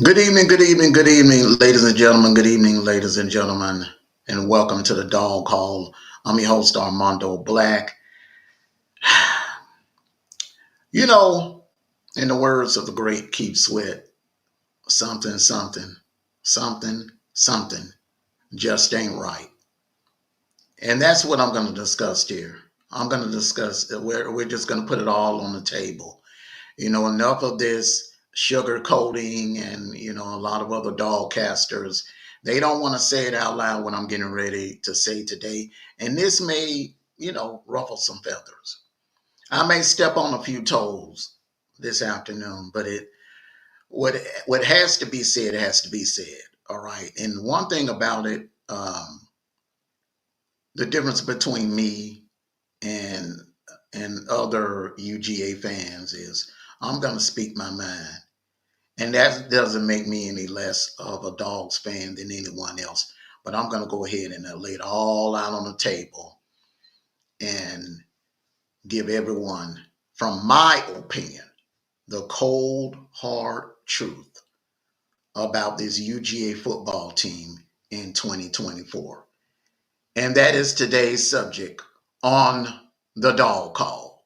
Good evening, good evening, good evening, ladies and gentlemen. Good evening, ladies and gentlemen, and welcome to the Dog Call. I'm your host, Armando Black. You know, in the words of the great Keith Sweat, something, something, something, something just ain't right. And that's what I'm going to discuss here. I'm going to discuss, we're just going to put it all on the table. Enough of this sugar coating and, a lot of other dog casters. They don't want to say it out loud what I'm getting ready to say today. And this may, ruffle some feathers. I may step on a few toes this afternoon, but what has to be said has to be said. All right. And one thing about it, the difference between me and other UGA fans is I'm gonna speak my mind. And that doesn't make me any less of a Dogs fan than anyone else. But I'm going to go ahead and lay it all out on the table and give everyone, from my opinion, the cold, hard truth about this UGA football team in 2024. And that is today's subject on the Dog Call.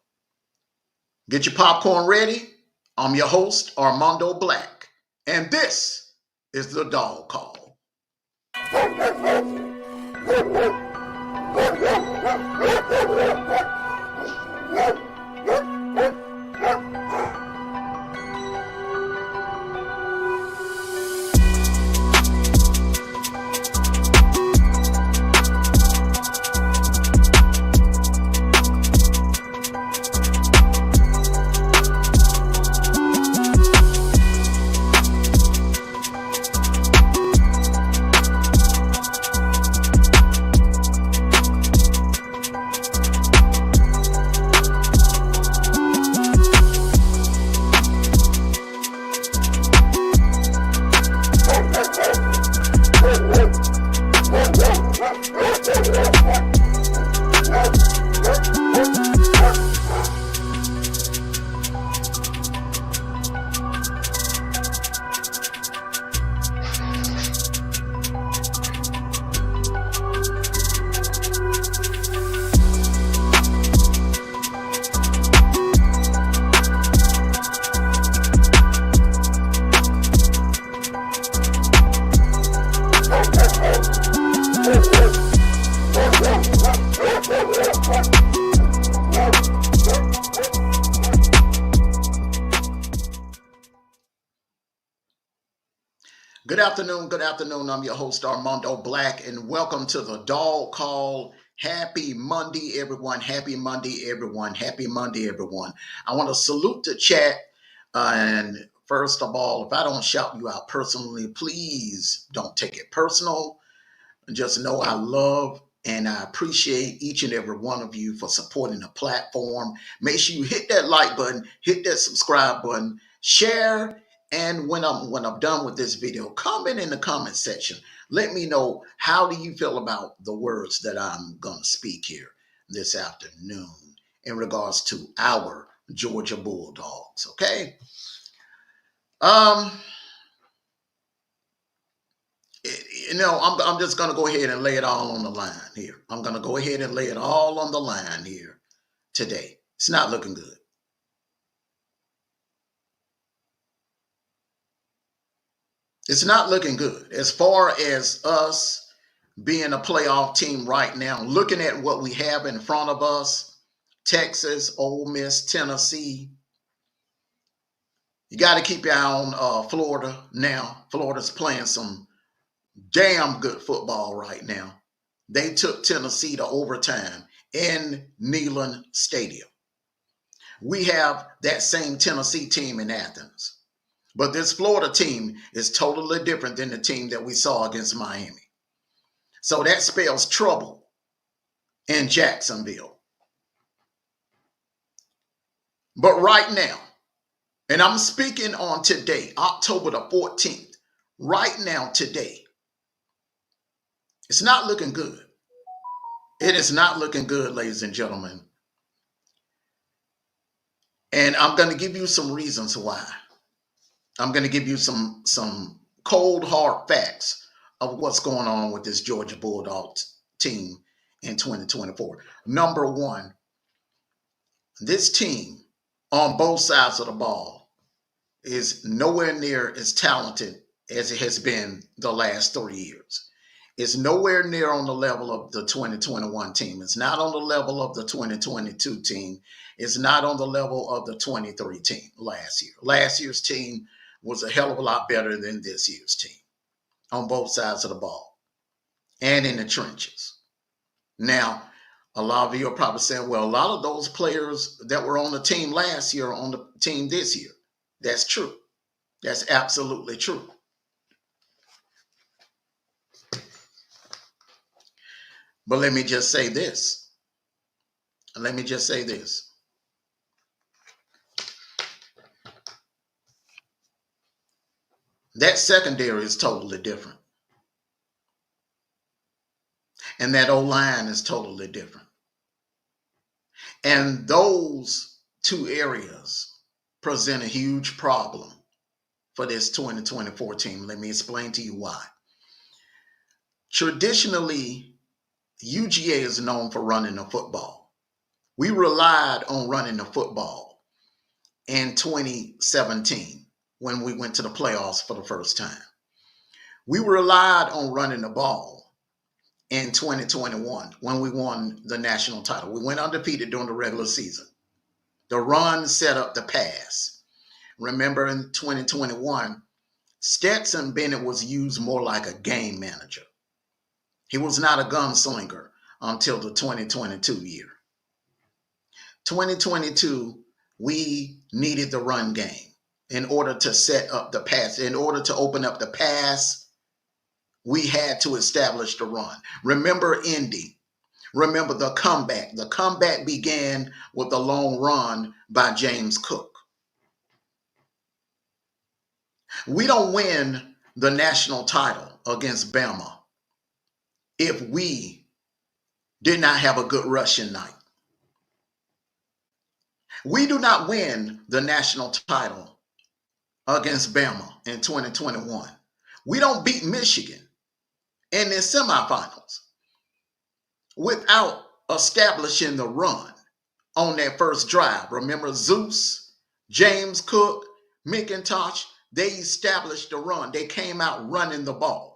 Get your popcorn ready. I'm your host, Armando Black, and this is the Dog Call. Good afternoon, good afternoon. I'm your host, Armando Black, and welcome to the Dog Call. Happy Monday, everyone. Happy Monday, everyone. Happy Monday, everyone. I want to salute the chat. And first of all, if I don't shout you out personally, please don't take it personal. Just know I love and I appreciate each and every one of you for supporting the platform. Make sure you hit that like button, hit that subscribe button, share, and when I'm done with this video, comment in the comment section. Let me know, how do you feel about the words that I'm going to speak here this afternoon in regards to our Georgia Bulldogs, okay? Um I'm just going to go ahead and lay it all on the line here. I'm going to go ahead and lay it all on the line here today. It's not looking good. It's not looking good as far as us being a playoff team right now. Looking at what we have in front of us, Texas, Ole Miss, Tennessee. You got to keep your eye on Florida now. Florida's playing some damn good football right now. They took Tennessee to overtime in Neyland Stadium. We have that same Tennessee team in Athens. But this Florida team is totally different than the team that we saw against Miami. So that spells trouble in Jacksonville. But right now, and I'm speaking on today, October the 14th, right now, today, it's not looking good. It is not looking good, ladies and gentlemen. And I'm going to give you some reasons why. I'm going to give you some cold hard facts of what's going on with this Georgia Bulldogs team in 2024. Number one, this team on both sides of the ball is nowhere near as talented as it has been the last 3 years. It's nowhere near on the level of the 2021 team. It's not on the level of the 2022 team. It's not on the level of the 23 team last year. Last year's team was a hell of a lot better than this year's team on both sides of the ball and in the trenches. Now, a lot of you are probably saying, well, a lot of those players that were on the team last year are on the team this year. That's true. That's absolutely true. But let me just say this. That secondary is totally different. And that O-line is totally different. And those two areas present a huge problem for this 2024 team. Let me explain to you why. Traditionally, UGA is known for running the football. We relied on running the football in 2017 when we went to the playoffs for the first time. We relied on running the ball in 2021 when we won the national title. We went undefeated during the regular season. The run set up the pass. Remember in 2021, Stetson Bennett was used more like a game manager. He was not a gunslinger until the 2022 year. 2022, we needed the run game in order to set up the pass. In order to open up the pass, we had to establish the run. Remember Indy. Remember the comeback. The comeback began with a long run by James Cook. We don't win the national title against Bama if we did not have a good rushing night. We do not win the national title against Bama in 2021. We don't beat Michigan in the semifinals without establishing the run on that first drive. Remember Zeus, James Cook, McIntosh, they established the run. They came out running the ball.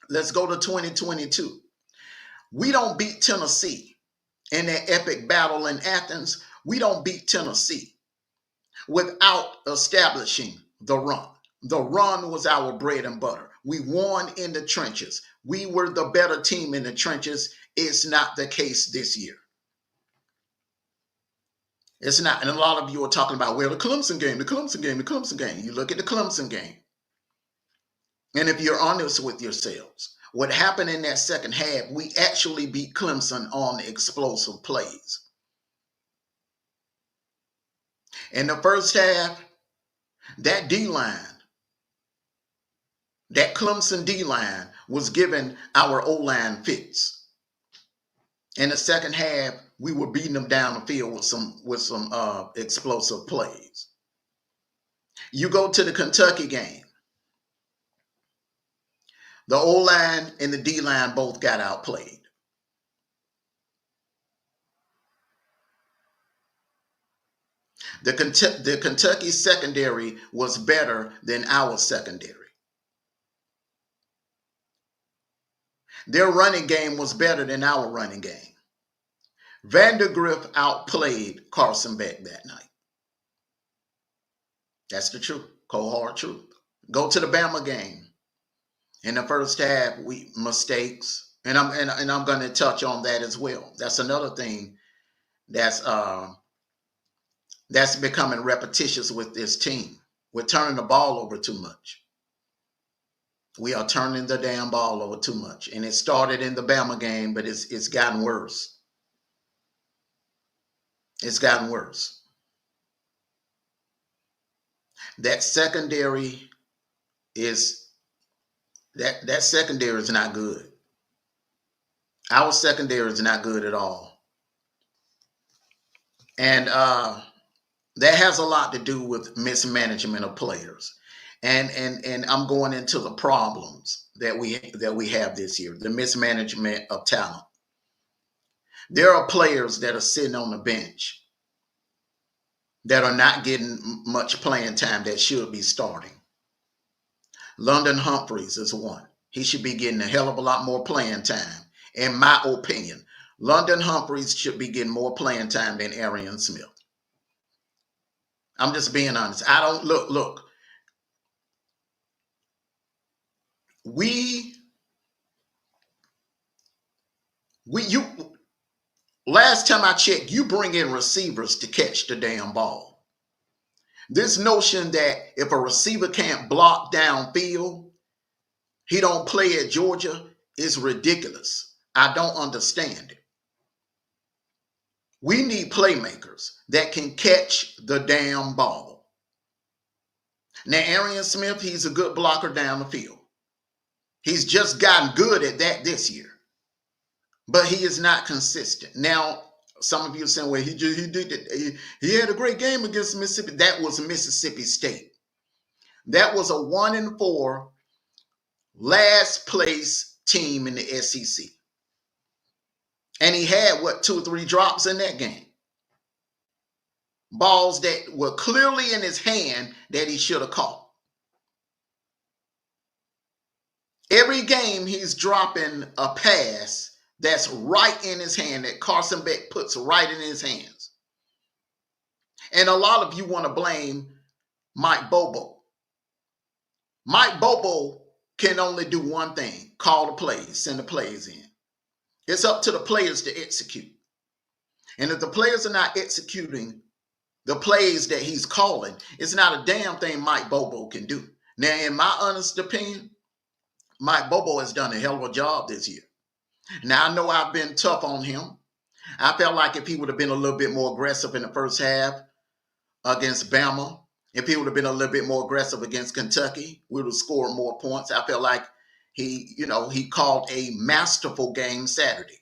Let's go to 2022. We don't beat Tennessee in that epic battle in Athens. We don't beat Tennessee without establishing the run. The run was our bread and butter. We won in the trenches. We were the better team in the trenches. It's not the case this year. It's not. And a lot of you are talking about, well, the Clemson game. You look at the Clemson game. And if you're honest with yourselves, what happened in that second half, we actually beat Clemson on explosive plays. In the first half, that D-line, that Clemson D-line was giving our O-line fits. In the second half, we were beating them down the field with some explosive plays. You go to the Kentucky game. The O-line and the D-line both got outplayed. The Kentucky secondary was better than our secondary. Their running game was better than our running game. Vandergrift outplayed Carson Beck that night. That's the truth, cold hard truth. Go to the Bama game. In the first half, mistakes, and I'm going to touch on that as well. That's another thing that's becoming repetitious with this team. We're turning the ball over too much. We are turning the damn ball over too much, and it started in the Bama game, but it's gotten worse. It's gotten worse. That secondary is. That secondary is not good. Our secondary is not good at all. And that has a lot to do with mismanagement of players. and I'm going into the problems that we have this year, the mismanagement of talent. There are players that are sitting on the bench that are not getting much playing time that should be starting. London Humphreys is one. He should be getting a hell of a lot more playing time, in my opinion. London Humphreys should be getting more playing time than Arian Smith. I'm just being honest. I don't look. We you last time I checked, you bring in receivers to catch the damn ball. This notion that if a receiver can't block downfield, he don't play at Georgia is ridiculous. I don't understand it. We need playmakers that can catch the damn ball. Now, Arian Smith, he's a good blocker down the field. He's just gotten good at that this year, but he is not consistent. Now, some of you are saying, well, he did it. He had a great game against Mississippi. That was Mississippi State. That was a 1-4 last place team in the SEC. And he had, 2 or 3 drops in that game. Balls that were clearly in his hand that he should have caught. Every game he's dropping a pass that's right in his hand, that Carson Beck puts right in his hands. And a lot of you want to blame Mike Bobo. Mike Bobo can only do one thing: call the plays, send the plays in. It's up to the players to execute. And if the players are not executing the plays that he's calling, it's not a damn thing Mike Bobo can do. Now, in my honest opinion, Mike Bobo has done a hell of a job this year. Now, I know I've been tough on him. I felt like if he would have been a little bit more aggressive in the first half against Bama, if he would have been a little bit more aggressive against Kentucky, we would have scored more points. I felt like he called a masterful game Saturday.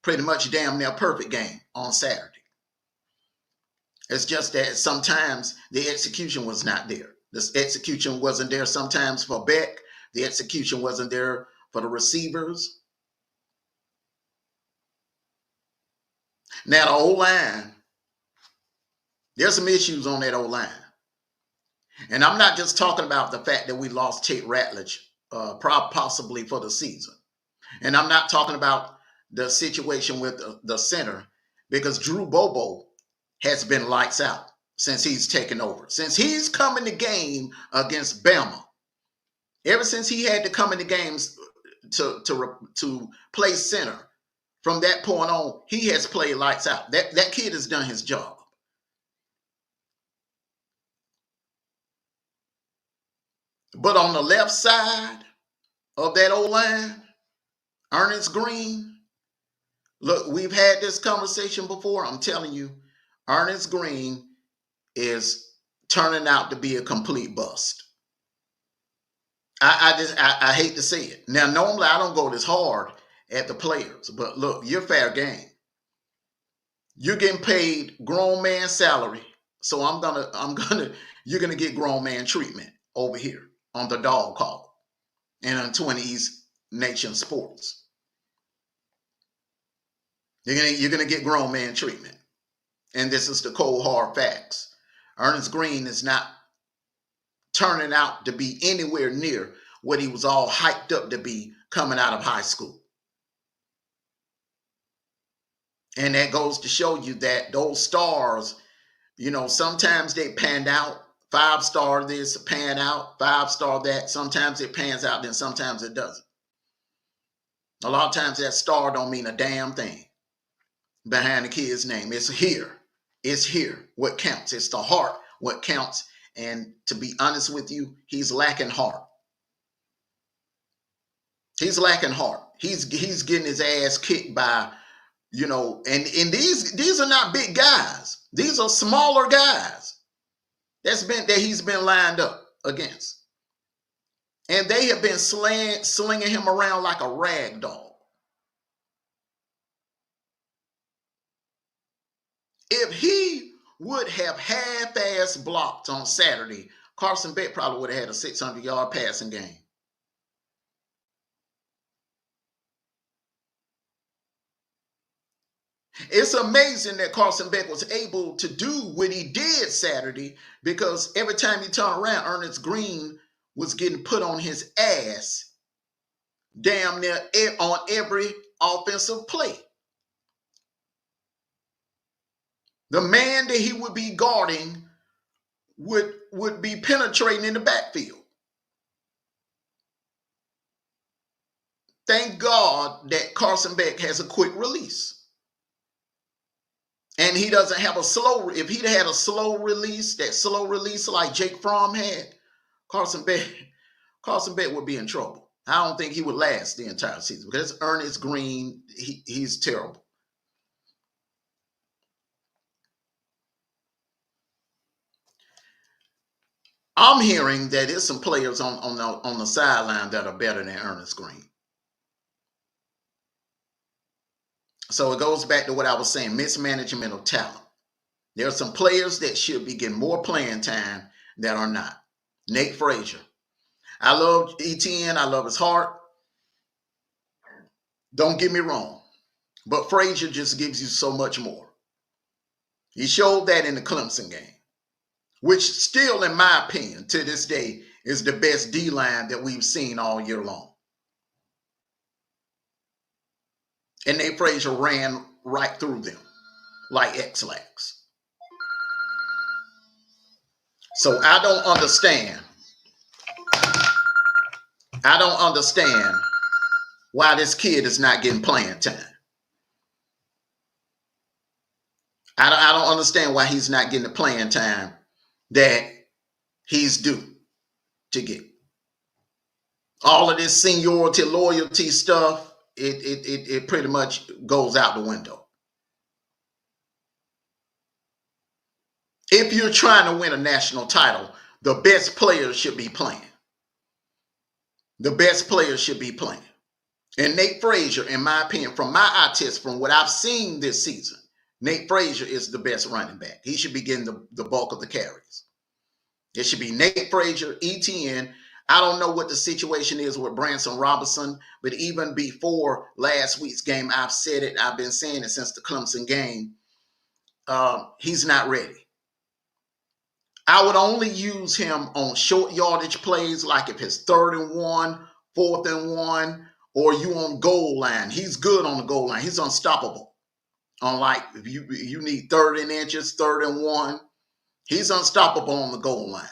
Pretty much damn near perfect game on Saturday. It's just that sometimes the execution was not there. The execution wasn't there sometimes for Beck. The execution wasn't there for the receivers. Now, the O-line, there's some issues on that O-line. And I'm not just talking about the fact that we lost Tate Ratledge, possibly for the season. And I'm not talking about the situation with the center, because Drew Bobo has been lights out since he's taken over. Since he's come in the game against Bama, ever since he had to come in the games to play center, from that point on, he has played lights out. That kid has done his job. But on the left side of that O-line, Ernest Green, look, we've had this conversation before. I'm telling you, Ernest Green is turning out to be a complete bust. I hate to say it. Now, normally I don't go this hard at the players, but look, you're fair game. You're getting paid grown man salary, so you're gonna get grown man treatment over here on the dog call and on 20s Nation Sports. You're gonna get grown man treatment. And this is the cold hard facts. Ernest Green is not turning out to be anywhere near what he was all hyped up to be coming out of high school. And that goes to show you that those stars, sometimes they panned out. 5-star this, pan out, 5-star that. Sometimes it pans out, then sometimes it doesn't. A lot of times that star don't mean a damn thing behind the kid's name. It's here. It's here. What counts? It's the heart. What counts? And to be honest with you, he's lacking heart. He's lacking heart. He's getting his ass kicked by, and these are not big guys. These are smaller guys that he's been lined up against. And they have been slinging him around like a rag doll. If he would have half-ass blocked on Saturday, Carson Beck probably would have had a 600-yard passing game. It's amazing that Carson Beck was able to do what he did Saturday, because every time you turn around, Ernest Green was getting put on his ass damn near on every offensive play. The man that he would be guarding would be penetrating in the backfield. Thank God that Carson Beck has a quick release. And he doesn't have a slow. If he'd had a slow release, that slow release like Jake Fromm had, Carson Beck would be in trouble. I don't think he would last the entire season, because Ernest Green, he's terrible. I'm hearing that there's some players on the sideline that are better than Ernest Green. So it goes back to what I was saying, mismanagement of talent. There are some players that should be getting more playing time that are not. Nate Frazier. I love ETN. I love his heart. Don't get me wrong. But Frazier just gives you so much more. He showed that in the Clemson game, which still, in my opinion, to this day, is the best D-line that we've seen all year long. And Nate Frazier ran right through them like X-Lax. So I don't understand why this kid is not getting playing time. I don't understand why he's not getting the playing time that he's due to get. All of this seniority, loyalty stuff, it pretty much goes out the window. If you're trying to win a national title, the best players should be playing. The best players should be playing. And Nate Frazier, in my opinion, from my eye test, from what I've seen this season, Nate Frazier is the best running back. He should be getting the bulk of the carries. It should be Nate Frazier, ETN. I don't know what the situation is with Branson Robinson, but even before last week's game, I've said it. I've been saying it since the Clemson game. He's not ready. I would only use him on short yardage plays, like if it's 3rd and 1, 4th and 1, or you on goal line. He's good on the goal line. He's unstoppable. Unlike if you need 3rd and inches, 3rd and 1, he's unstoppable on the goal line.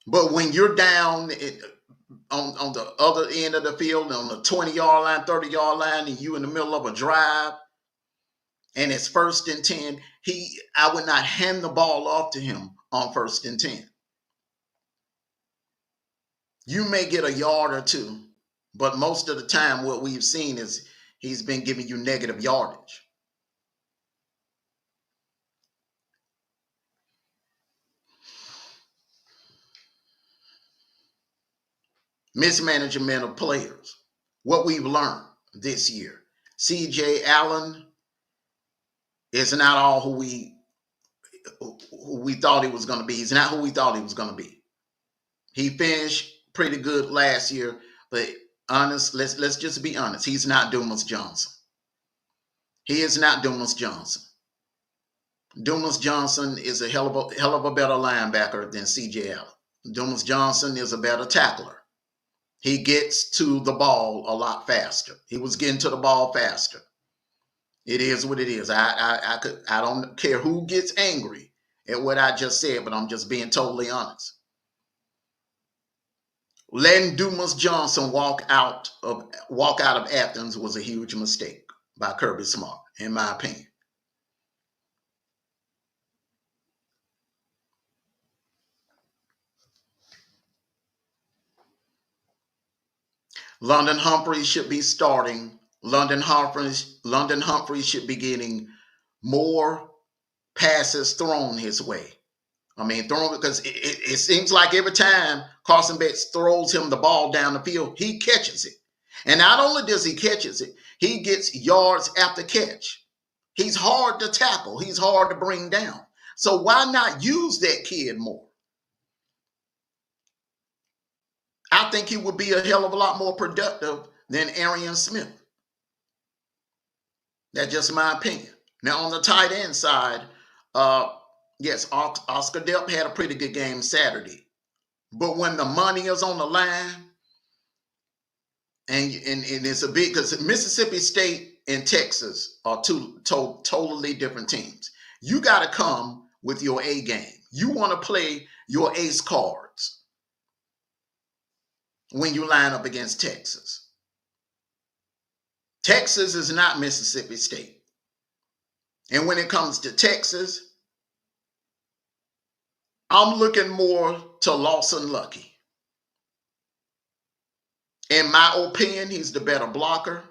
But when you're down on the other end of the field, on the 20-yard line, 30-yard line, and you in the middle of a drive, and it's 1st and 10, I would not hand the ball off to him on 1st and 10. You may get a yard or two, but most of the time what we've seen is he's been giving you negative yardage. Mismanagement of players. What we've learned this year. C.J. Allen is not all who we thought he was going to be. He's not who we thought he was going to be. He finished pretty good last year, but let's just be honest. He's not Dumas Johnson. He is not Dumas Johnson. Dumas Johnson is a hell of a better linebacker than C.J. Allen. Dumas Johnson is a better tackler. He gets to the ball a lot faster. He was getting to the ball faster. It is what it is. I don't care who gets angry at what I just said, but I'm just being totally honest. Letting Dumas Johnson walk out of Athens was a huge mistake by Kirby Smart, in my opinion. London Humphreys should be starting. London Humphreys should be getting more passes thrown his way. I mean, thrown, because it seems like every time Carson Beck throws him the ball down the field, he catches it. And not only does he catches it, he gets yards after catch. He's hard to tackle. He's hard to bring down. So why not use that kid more? I think he would be a hell of a lot more productive than Arian Smith. That's just my opinion. Now, on the tight end side, yes, Oscar Delp had a pretty good game Saturday. But when the money is on the line, and it's a big, because Mississippi State and Texas are two totally different teams. You got to come with your A game. You want to play your ace cards when you line up against Texas. Texas is not Mississippi State. And when it comes to Texas, I'm looking more to Lawson Lucky. In my opinion, he's the better blocker.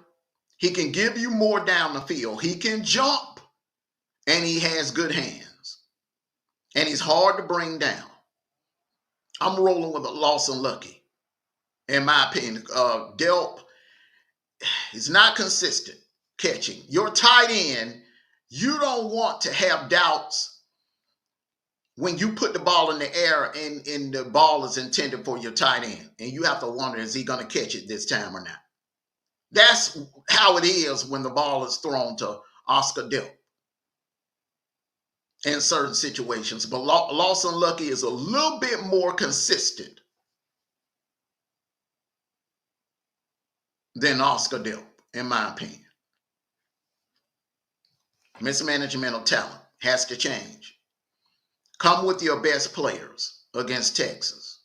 He can give you more down the field. He can jump, and he has good hands. And he's hard to bring down. I'm rolling with Lawson Lucky, in my opinion. Delp is not consistent catching. Your tight end, you don't want to have doubts when you put the ball in the air and the ball is intended for your tight end. And you have to wonder, is he going to catch it this time or not? That's how it is when the ball is thrown to Oscar Delp in certain situations. But Lawson Lucky is a little bit more consistent than Oscar Delp, in my opinion. Mismanagement of talent has to change. Come with your best players against Texas.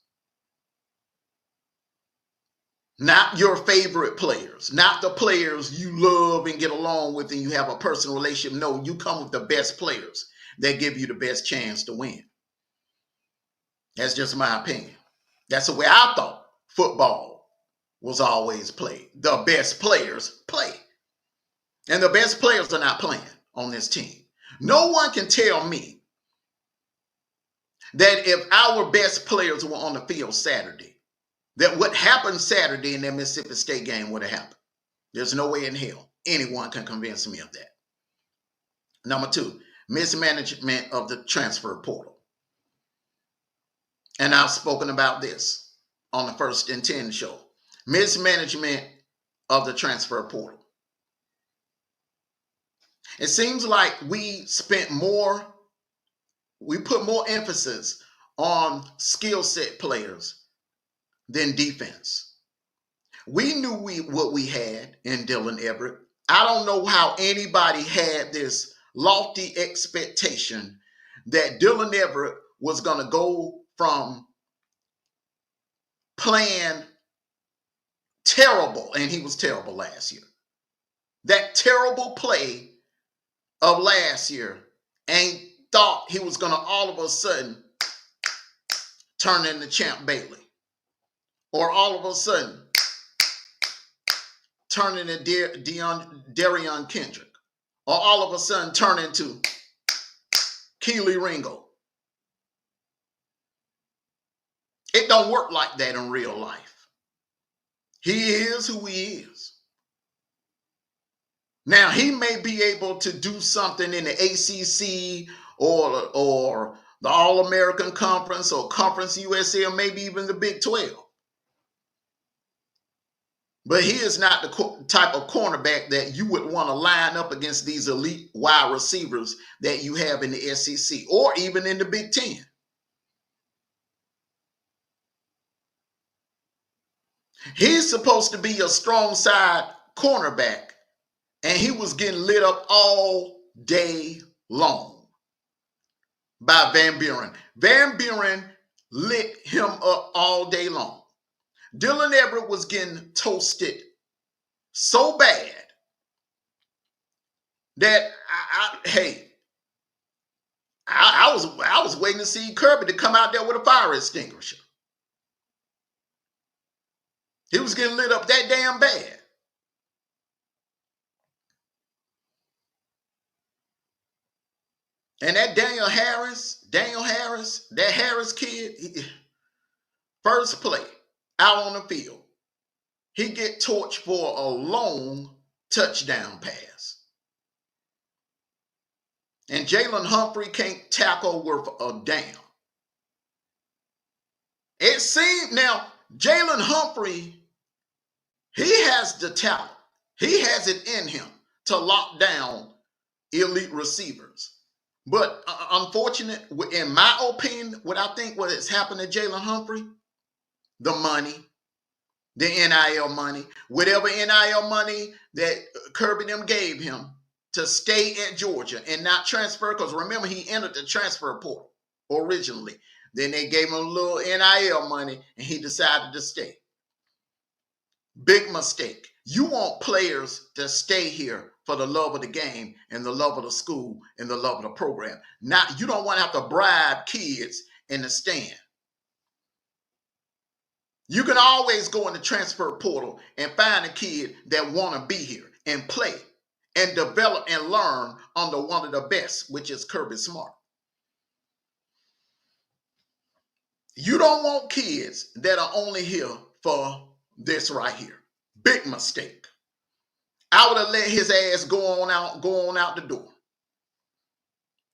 Not your favorite players, not the players you love and get along with and you have a personal relationship. No, you come with the best players that give you the best chance to win. That's just my opinion. That's the way I thought football was always played. The best players play. And the best players are not playing on this team. No one can tell me that if our best players were on the field Saturday, that what happened Saturday in that Mississippi State game would have happened. There's no way in hell anyone can convince me of that. Number two, mismanagement of the transfer portal. And I've spoken about this on the First and 10 show. Mismanagement of the transfer portal. It seems like we put more emphasis on skill set players than defense. We knew what we had in Dylan Everett. I don't know how anybody had this lofty expectation that Dylan Everett was going to go from playing terrible, and he was terrible last year. That terrible play of last year, and thought he was going to all of a sudden turn into Champ Bailey. Or all of a sudden turn into Darion Kendrick. Or all of a sudden turn into Keely Ringo. It don't work like that in real life. He is who he is. Now, he may be able to do something in the ACC or the All-American Conference or Conference USA or maybe even the Big 12. But he is not the type of cornerback that you would want to line up against these elite wide receivers that you have in the SEC or even in the Big 10. He's supposed to be a strong side cornerback, and he was getting lit up all day long by Van Buren. Van Buren lit him up all day long. Dylan Everett was getting toasted so bad that I was waiting to see Kirby to come out there with a fire extinguisher. He was getting lit up that damn bad. And that Daniel Harris, that Harris kid, first play out on the field, he get torched for a long touchdown pass. And Jalen Humphrey can't tackle worth a damn. It seemed, now, Jalen Humphrey, he has the talent. He has it in him to lock down elite receivers. But unfortunate, in my opinion, what I think what has happened to Jalen Humphrey, the money, the NIL money, whatever NIL money that Kirby them gave him to stay at Georgia and not transfer, because remember, he entered the transfer portal originally. Then they gave him a little NIL money and he decided to stay. Big mistake. You want players to stay here for the love of the game and the love of the school and the love of the program. Not, you don't want to have to bribe kids in the stand. You can always go in the transfer portal and find a kid that want to be here and play and develop and learn under one of the best, which is Kirby Smart. You don't want kids that are only here for this right here. Big mistake. I would have let his ass go on out the door.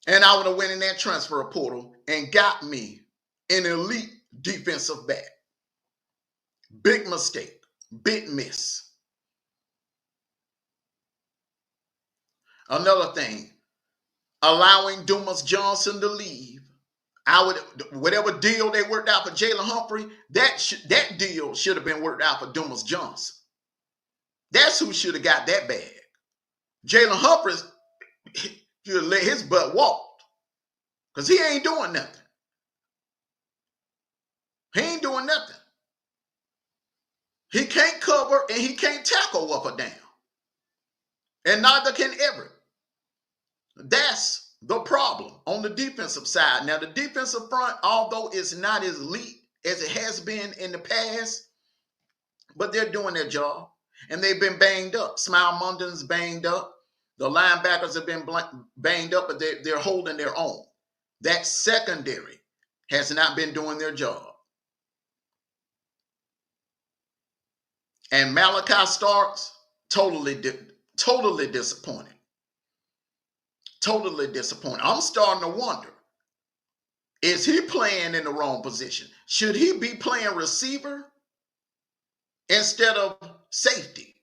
And I would have went in that transfer portal and got me an elite defensive back. Big mistake. Big miss. Another thing, allowing Dumas Johnson to leave. Whatever deal they worked out for Jalen Humphrey, that deal should have been worked out for Dumas Johnson. That's who should have got that bag. Jalen Humphrey should have let his butt walk, because he ain't doing nothing. He ain't doing nothing. He can't cover and he can't tackle up or down. And neither can Everett. That's the problem on the defensive side. Now, the defensive front, although it's not as elite as it has been in the past, but they're doing their job. And they've been banged up. Smile Munden's banged up. The linebackers have been banged up, but they're holding their own. That secondary has not been doing their job. And Malachi Starks, totally disappointed. Totally disappointed. I'm starting to wonder, is he playing in the wrong position? Should he be playing receiver instead of safety?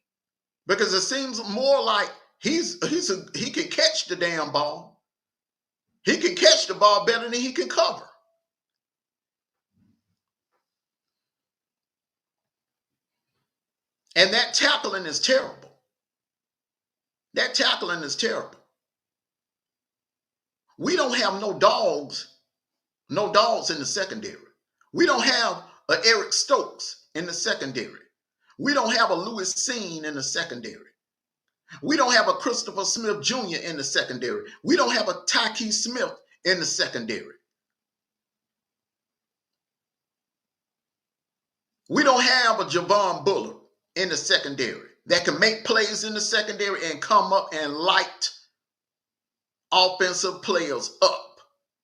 Because it seems more like he can catch the damn ball. He can catch the ball better than he can cover. And that tackling is terrible. That tackling is terrible. We don't have no dogs in the secondary. We don't have a Eric Stokes in the secondary. We don't have a Louis Seen in the secondary. We don't have a Christopher Smith Jr. in the secondary. We don't have a Tyke Smith in the secondary. We don't have a Javon Bullard in the secondary that can make plays in the secondary and come up and light offensive players up,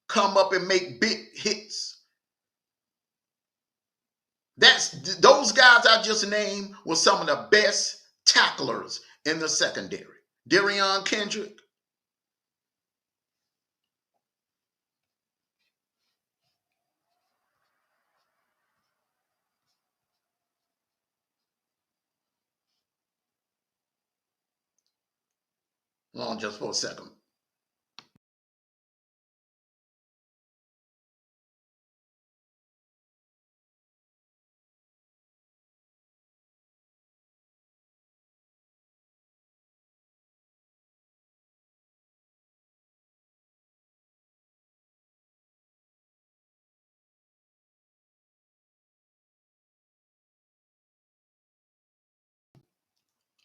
come up and make big hits. Those guys I just named were some of the best tacklers in the secondary. Darion Kendrick. Hold on just for a second.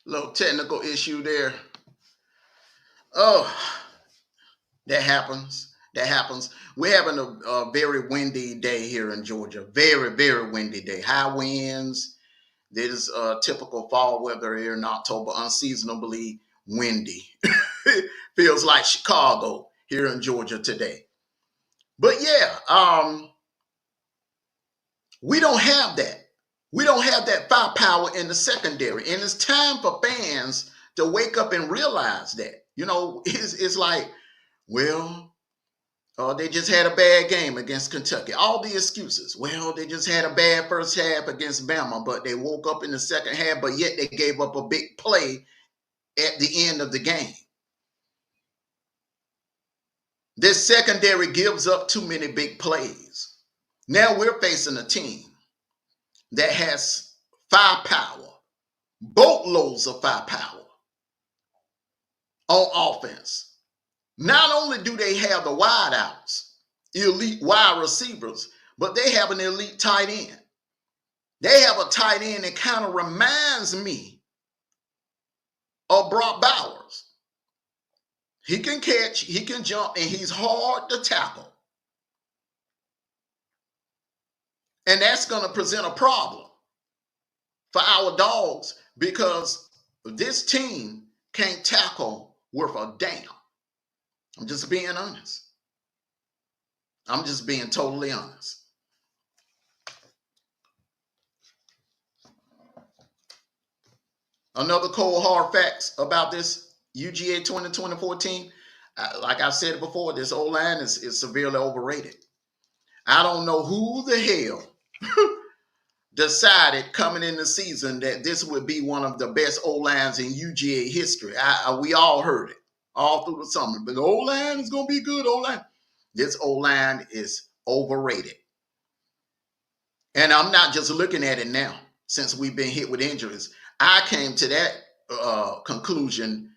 Little technical issue there. Oh, that happens. That happens. We're having a very windy day here in Georgia. Very, very windy day. High winds. This is typical fall weather here in October. Unseasonably windy. Feels like Chicago here in Georgia today. But yeah, we don't have that. We don't have that firepower in the secondary. And it's time for fans to wake up and realize that. You know, it's like, well, They just had a bad game against Kentucky. All the excuses. Well, they just had a bad first half against Bama, but they woke up in the second half, but yet they gave up a big play at the end of the game. This secondary gives up too many big plays. Now we're facing a team that has firepower, boatloads of firepower on offense. Not only do they have the wideouts, elite wide receivers, but they have an elite tight end. They have a tight end that kind of reminds me of Brock Bowers. He can catch, he can jump, and he's hard to tackle. And that's going to present a problem for our dogs because this team can't tackle worth a damn. I'm just being honest. I'm just being totally honest. Another cold hard facts about this UGA 2014, like I said before, this O-line is severely overrated. I don't know who the hell decided coming in the season that this would be one of the best O-lines in UGA history. We all heard it all through the summer. But the O-line is going to be good, O-line. This O-line is overrated. And I'm not just looking at it now since we've been hit with injuries. I came to that conclusion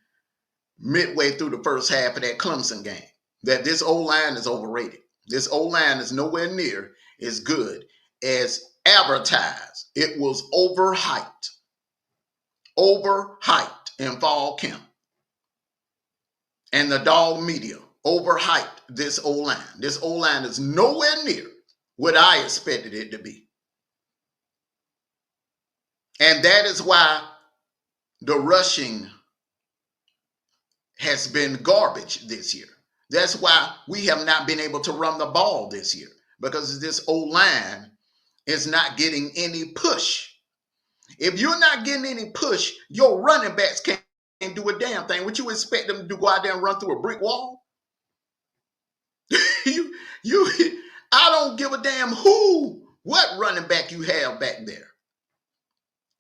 midway through the first half of that Clemson game, that this O-line is overrated. This O-line is nowhere near as good as advertised. It was overhyped in fall camp. And the dog media overhyped this O-line. This O-line is nowhere near what I expected it to be. And that is why the rushing has been garbage this year. That's why we have not been able to run the ball this year, because this O-line is not getting any push. If you're not getting any push, your running backs can't do a damn thing. Would you expect them to go out there and run through a brick wall? I don't give a damn what running back you have back there.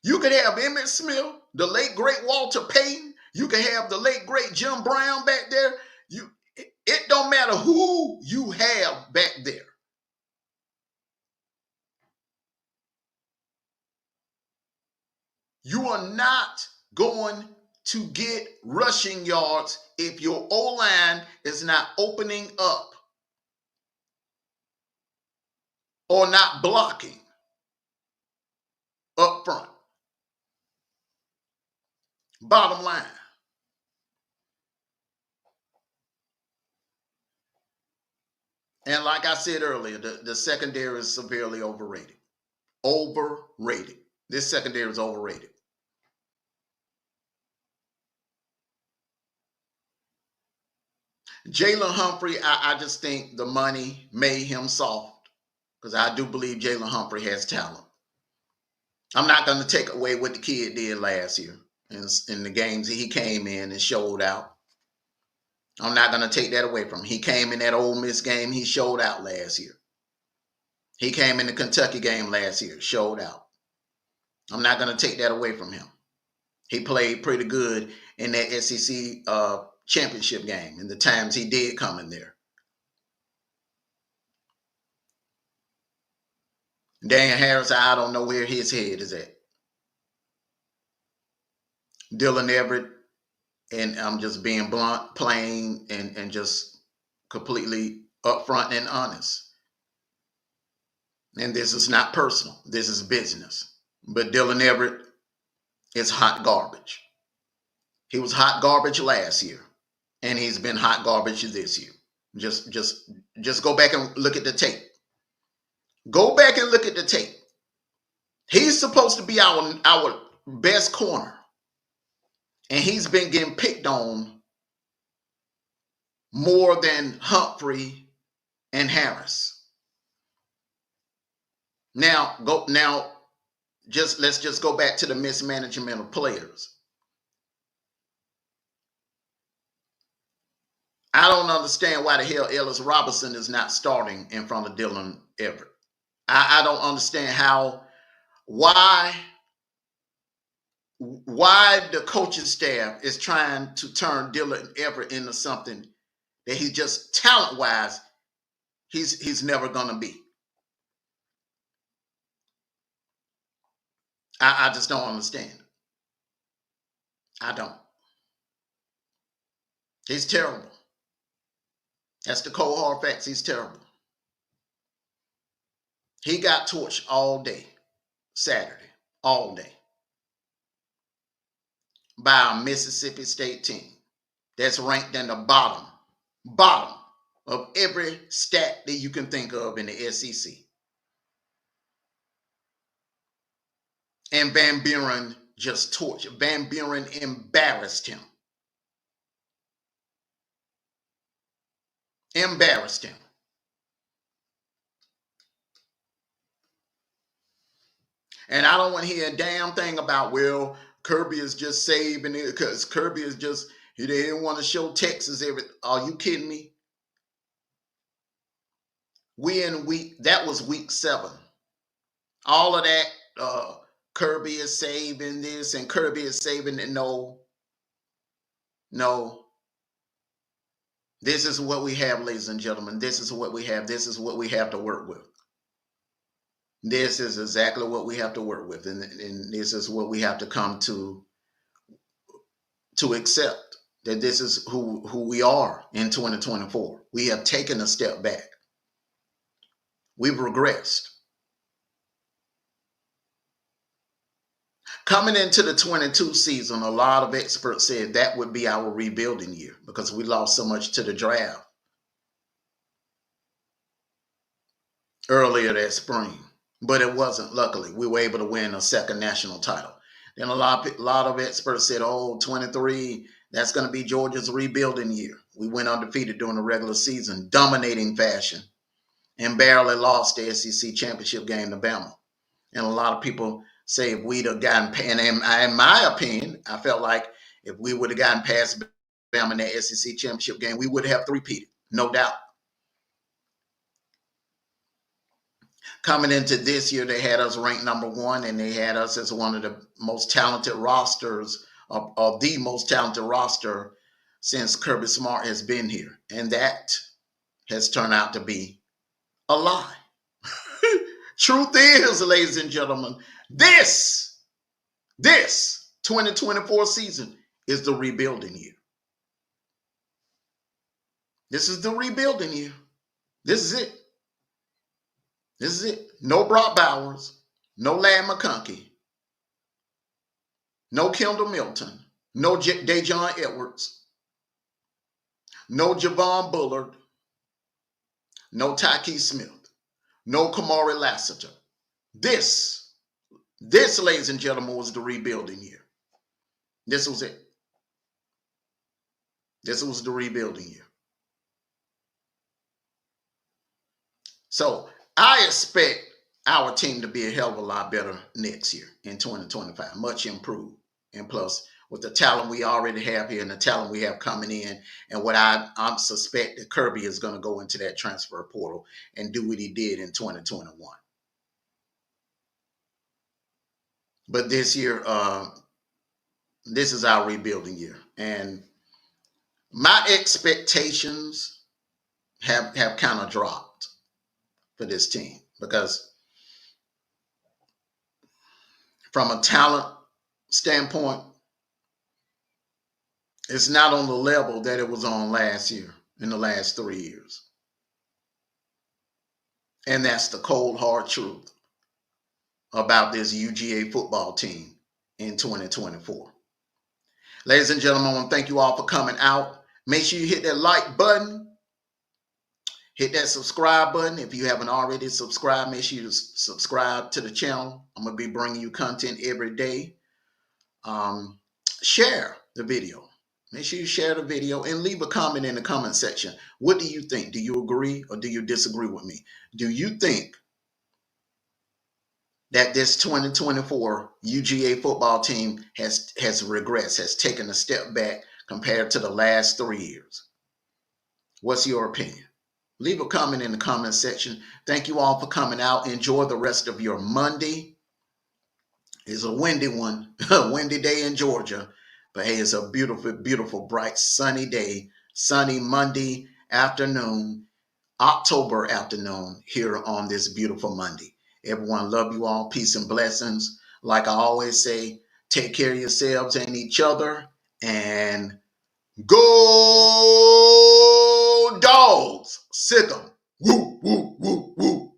You could have Emmitt Smith, the late great Walter Payton. You could have the late great Jim Brown back there. It don't matter who you have back there. You are not going to get rushing yards if your O-line is not opening up or not blocking up front. Bottom line. And like I said earlier, the secondary is severely overrated. Overrated. This secondary is overrated. Jalen Humphrey, I just think the money made him soft, because I do believe Jalen Humphrey has talent. I'm not going to take away what the kid did last year in the games he came in and showed out. I'm not going to take that away from him. He came in that Ole Miss game, he showed out last year. He came in the Kentucky game last year, showed out. I'm not going to take that away from him. He played pretty good in that SEC championship game and the times he did come in there. Daniel Harris, I don't know where his head is at. Dylan Everett, and I'm just being blunt, plain, and just completely upfront and honest. And this is not personal. This is business. But Dylan Everett is hot garbage. He was hot garbage last year, and he's been hot garbage this year. Just go back and look at the tape. Go back and look at the tape. He's supposed to be our best corner, and he's been getting picked on more than Humphrey and Harris. Let's just go back to the mismanagement of players. I don't understand why the hell Ellis Robinson is not starting in front of Dylan Everett. I don't understand why the coaching staff is trying to turn Dylan Everett into something that he just talent-wise, he's never gonna be. I just don't understand. I don't. He's terrible. That's the cold hard facts. He's terrible. He got torched all day, Saturday, all day, by a Mississippi State team that's ranked in the bottom of every stat that you can think of in the SEC. And Van Buren just tortured. Van Buren embarrassed him. Embarrassed him. And I don't want to hear a damn thing about, well, Kirby is just saving it because Kirby is just, he didn't want to show Texas everything. Are you kidding me? That was week 7. All of that, Kirby is saving this and Kirby is saving it. No. This is what we have, ladies and gentlemen. This is what we have. This is what we have to work with. This is exactly what we have to work with. And this is what we have to come to accept, that this is who we are in 2024. We have taken a step back. We've regressed. Coming into the 22 season, a lot of experts said that would be our rebuilding year because we lost so much to the draft earlier that spring. But it wasn't, luckily. We were able to win a second national title. Then a lot of experts said, 23, that's going to be Georgia's rebuilding year. We went undefeated during the regular season, dominating fashion, and barely lost the SEC championship game to Bama. And a lot of people say if we'd have gotten, and in my opinion, I felt like if we would have gotten past Bama in that SEC championship game, we would have three-peated, no doubt. Coming into this year, they had us ranked number 1, and they had us as one of the most talented rosters, of the most talented roster since Kirby Smart has been here. And that has turned out to be a lie. Truth is, ladies and gentlemen, this 2024 season is the rebuilding year. This is the rebuilding year. This is it. This is it. No Brock Bowers, no Ladd McConkey, no Kendall Milton, no Dajon Edwards, no Javon Bullard, no Tyke Smith, no Kamari Lassiter. This, ladies and gentlemen, was the rebuilding year. This was it. This was the rebuilding year. So I expect our team to be a hell of a lot better next year in 2025, much improved. And plus, with the talent we already have here and the talent we have coming in, and what I suspect that Kirby is going to go into that transfer portal and do what he did in 2021. But this year, this is our rebuilding year. And my expectations have kind of dropped for this team because from a talent standpoint, it's not on the level that it was on last year, in the last 3 years. And that's the cold, hard truth about this UGA football team in 2024. Ladies and gentlemen, I want to thank you all for coming out. Make sure you hit that like button. Hit that subscribe button. If you haven't already subscribed, make sure you subscribe to the channel. I'm going to be bringing you content every day. Share the video. Make sure you share the video and leave a comment in the comment section. What do you think? Do you agree or do you disagree with me? Do you think that this 2024 UGA football team has regressed, has taken a step back compared to the last 3 years? What's your opinion? Leave a comment in the comment section. Thank you all for coming out. Enjoy the rest of your Monday. It's a windy one, a windy day in Georgia. But hey, it's a beautiful, beautiful, bright, sunny day, sunny Monday afternoon, October afternoon here on this beautiful Monday. Everyone, love you all. Peace and blessings. Like I always say, take care of yourselves and each other. And go dogs. Sick 'em. Woo, woo, woo, woo.